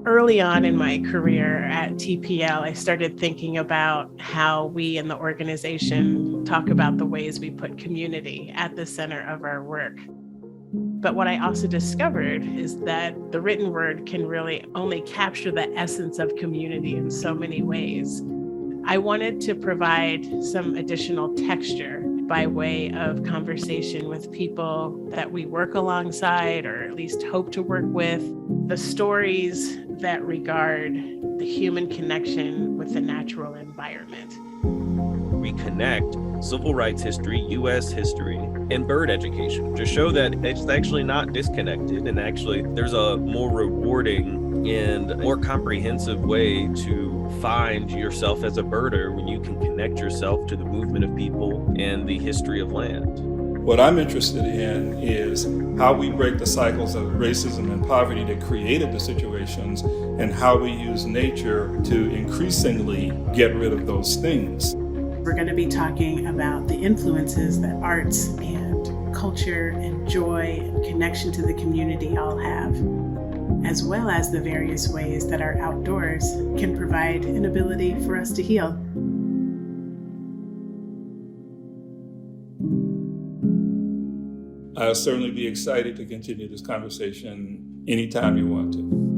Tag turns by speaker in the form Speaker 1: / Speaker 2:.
Speaker 1: Early on in my career at TPL, I started thinking about how we in the organization talk about the ways we put community at the center of our work. But what I also discovered is that the written word can really only capture the essence of community in so many ways. I wanted to provide some additional texture by way of conversation with people that we work alongside or at least hope to work with, the stories that regard the human connection with the natural environment.
Speaker 2: Reconnect civil rights history, U.S. history, and bird education to show that it's actually not disconnected, and actually there's a more rewarding and more comprehensive way to find yourself as a birder when you can connect yourself to the movement of people and the history of land.
Speaker 3: What I'm interested in is how we break the cycles of racism and poverty that created the situations, and how we use nature to increasingly get rid of those things.
Speaker 4: We're going to be talking about the influences that arts and culture and joy and connection to the community all have, as well as the various ways that our outdoors can provide an ability for us to heal.
Speaker 3: I'll certainly be excited to continue this conversation anytime you want to.